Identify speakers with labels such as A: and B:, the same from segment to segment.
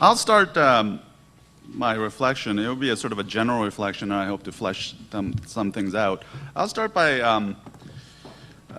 A: I'll start my reflection. It will be a sort of a general reflection, and I hope to flesh some things out. I'll start by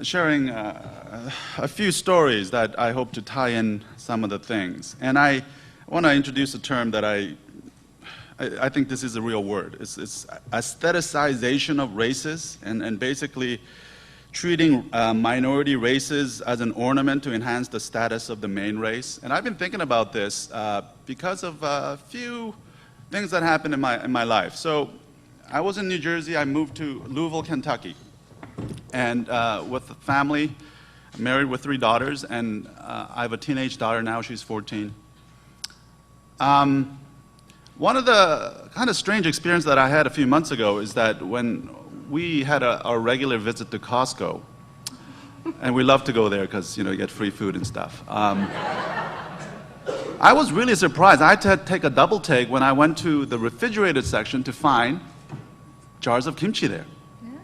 A: sharing a few stories that I hope to tie in some of the things. And I want to introduce a term that I think this is a real word. It's aestheticization of races, and basically treating minority races as an ornament to enhance the status of the main race. And I've been thinking about this because of a few things that happened in my life. So I was in New Jersey. I moved to Louisville, Kentucky, and with a family, married with 3 daughters, and I have a teenage daughter now. She's 14. One of the kind of strange experience that I had a few months ago is that when we had our regular visit to Costco, and we love to go there because, you know, you get free food and stuff. I was really surprised. I had to take a double take when I went to the refrigerated section to find jars of kimchi there. Yeah.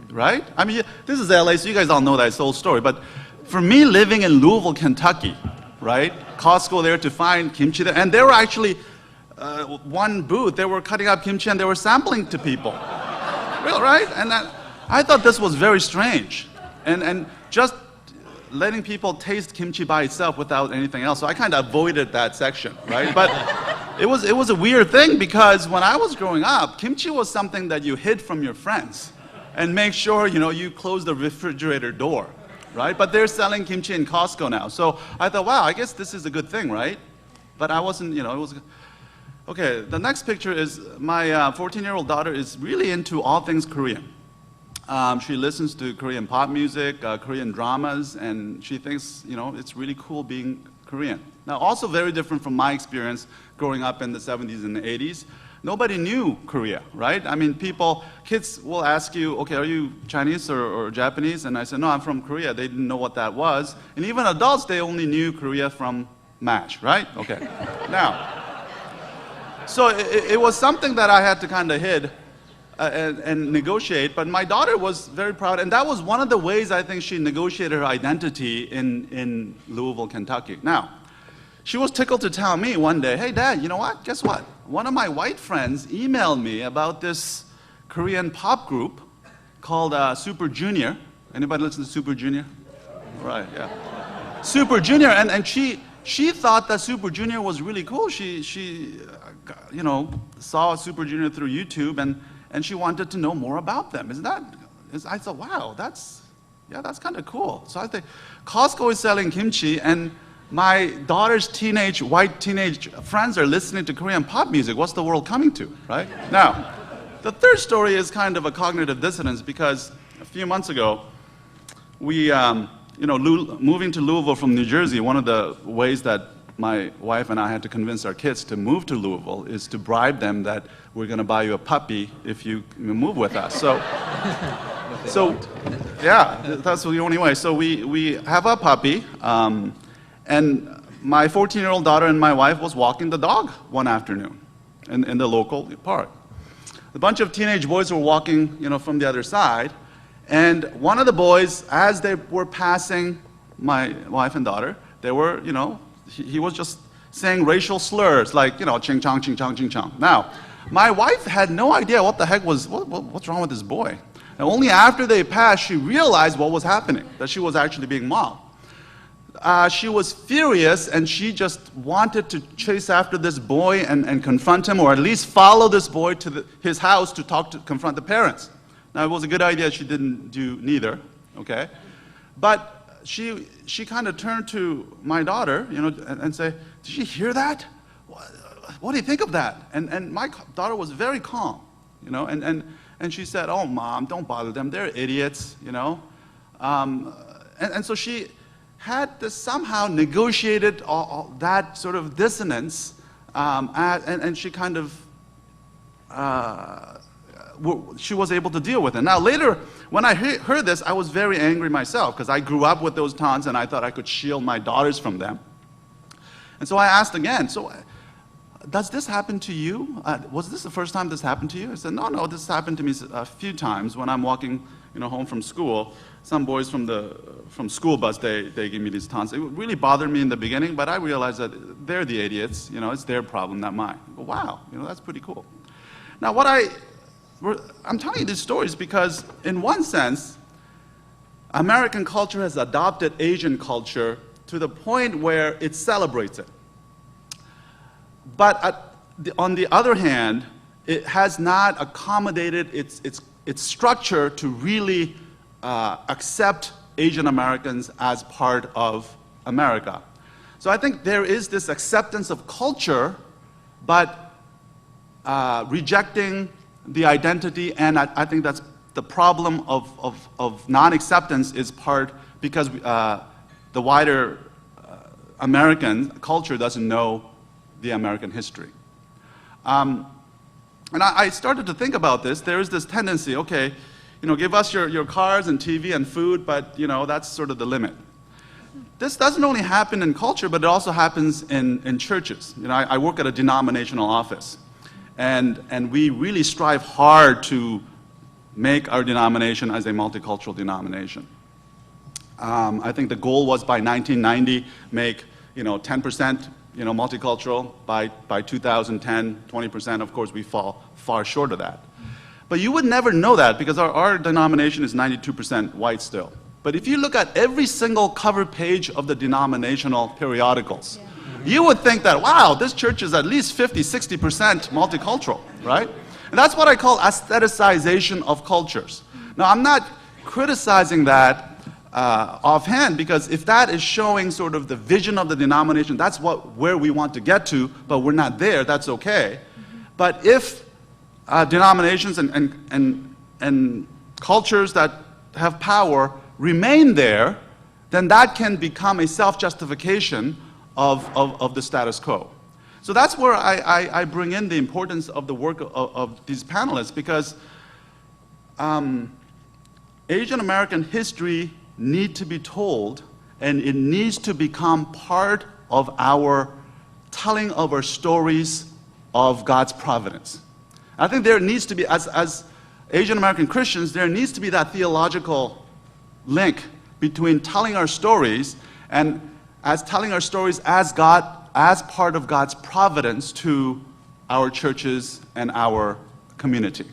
A: Right? I mean, this is LA, so you guys all know that whole story. But for me, living in Louisville, Kentucky, right? Costco there to find kimchi there, and there were actually one booth. They were cutting up kimchi and they were sampling to people. Real, right? And I thought this was very strange, and just letting people taste kimchi by itself without anything else. So I kind of avoided that section, right? But it was a weird thing because when I was growing up, kimchi was something that you hid from your friends and make sure, you know, you close the refrigerator door, right? But they're selling kimchi in Costco now. So I thought, wow, I guess this is a good thing, right? But I wasn't, you know, it was. Okay, the next picture is my 14-year-old daughter is really into all things Korean. She listens to Korean pop music, Korean dramas, and she thinks, you know, it's really cool being Korean. Now, also very different from my experience growing up in the 70s and the 80s. Nobody knew Korea, right? I mean, kids will ask you, okay, are you Chinese or Japanese? And I said, no, I'm from Korea. They didn't know what that was. And even adults, they only knew Korea from MASH, right? Okay. Now, so it was something that I had to kind of hid and negotiate, but my daughter was very proud, and that was one of the ways I think she negotiated her identity in Louisville, Kentucky. Now, she was tickled to tell me one day, hey, Dad, you know what? Guess what? One of my white friends emailed me about this Korean pop group called Super Junior. Anybody listen to Super Junior? Right, yeah. Super Junior, and she thought that Super Junior was really cool. She you know, saw Super Junior through YouTube, and she wanted to know more about them. I thought, wow, that's kind of cool. So I think Costco is selling kimchi, and my daughter's white teenage friends are listening to Korean pop music. What's the world coming to, right? Now, the third story is kind of a cognitive dissonance because a few months ago, we, you know, moving to Louisville from New Jersey, one of the ways that my wife and I had to convince our kids to move to Louisville is to bribe them that we're going to buy you a puppy if you move with us. So yeah, that's the only way. So we have a puppy, and my 14-year-old daughter and my wife was walking the dog one afternoon in the local park. A bunch of teenage boys were walking, you know, from the other side, and one of the boys, as they were passing my wife and daughter, they were, you know, he was just saying racial slurs like, you know, ching chong, ching chong, ching chong. Now, my wife had no idea what the heck what's wrong with this boy. And only after they passed, she realized what was happening, that she was actually being mobbed. She was furious, and she just wanted to chase after this boy and confront him, or at least follow this boy to his house to confront the parents. Now, it was a good idea she didn't do neither, okay? But she kind of turned to my daughter, you know, and say, did you hear that? What do you think of that? And my daughter was very calm, you know, and she said, oh, Mom, don't bother them. They're idiots, you know. And so she had to somehow negotiated all that sort of dissonance, and she kind of, she was able to deal with it. Now later, when I heard this, I was very angry myself because I grew up with those taunts and I thought I could shield my daughters from them. And so I asked again, so does this happen to you? Was this the first time this happened to you? I said, no, this happened to me a few times when I'm walking home from school, some boys from school bus, they give me these taunts. It really bothered me in the beginning, but I realized that they're the idiots. It's their problem, not mine. But wow, that's pretty cool. Now, I'm telling you these stories because, in one sense, American culture has adopted Asian culture to the point where it celebrates it. But on the other hand, it has not accommodated its structure to really accept Asian Americans as part of America. So I think there is this acceptance of culture, but rejecting the identity, and I think that's the problem of non-acceptance is part because the wider American culture doesn't know the American history. And I started to think about this. There is this tendency, okay, give us your cars and TV and food, but that's sort of the limit. This doesn't only happen in culture, but it also happens in churches. I work at a denominational office, and we really strive hard to make our denomination as a multicultural denomination. I think the goal was by 1990, make 10% multicultural. By 2010, 20%. Of course, we fall far short of that. But you would never know that because our denomination is 92% white still. But if you look at every single cover page of the denominational periodicals, you would think that, wow, this church is at least 50, 60% multicultural, right? And that's what I call aestheticization of cultures. Now, I'm not criticizing that offhand, because if that is showing sort of the vision of the denomination, that's where we want to get to, but we're not there, that's okay. But if denominations and cultures that have power remain there, then that can become a self-justification of the status quo. So that's where I bring in the importance of the work of these panelists, because Asian American history needs to be told, and it needs to become part of our telling of our stories of God's providence. I think there needs to be, as Asian American Christians, there needs to be that theological link between telling our stories and as telling our stories as part of God's providence to our churches and our community.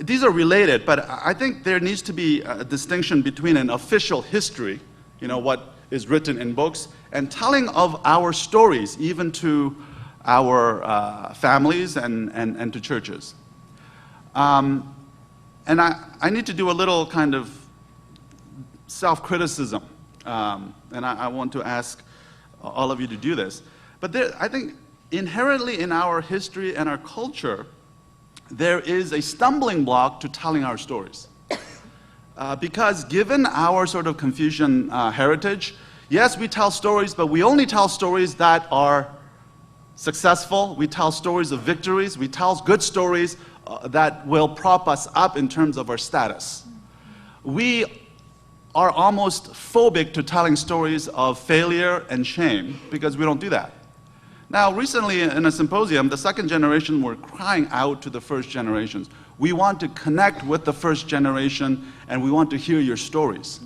A: These are related, but I think there needs to be a distinction between an official history, what is written in books, and telling of our stories, even to our families and to churches. And I need to do a little kind of self-criticism, and I want to ask all of you to do this. But I think inherently in our history and our culture, there is a stumbling block to telling our stories. Because given our sort of Confucian heritage, yes, we tell stories, but we only tell stories that are successful. We tell stories of victories. We tell good stories that will prop us up in terms of our status. We are almost phobic to telling stories of failure and shame because we don't do that. Now, recently in a symposium, the second generation were crying out to the first generations. We want to connect with the first generation, and we want to hear your stories.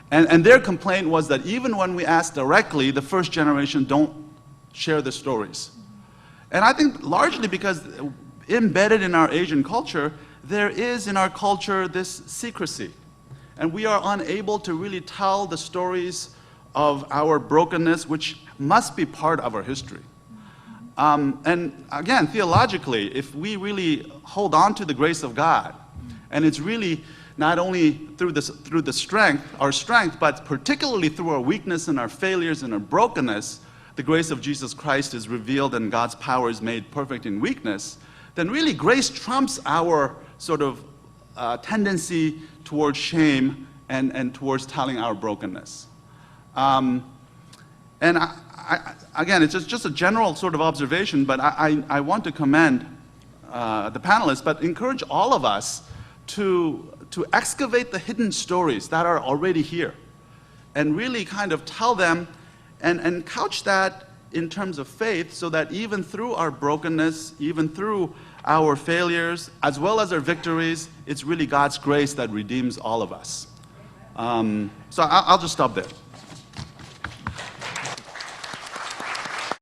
A: And their complaint was that even when we ask directly, the first generation don't share the stories. And I think largely because embedded in our Asian culture, there is in our culture this secrecy. And we are unable to really tell the stories of our brokenness, which must be part of our history. And again, theologically, if we really hold on to the grace of God, and it's really not only through the strength, our strength, but particularly through our weakness and our failures and our brokenness, the grace of Jesus Christ is revealed and God's power is made perfect in weakness, then really grace trumps our sort of tendency towards shame and towards telling our brokenness. And again, it's just a general sort of observation, but I want to commend the panelists, but encourage all of us to excavate the hidden stories that are already here and really kind of tell them and couch that in terms of faith, so that even through our brokenness, even through our failures, as well as our victories, it's really God's grace that redeems all of us. So I'll just stop there.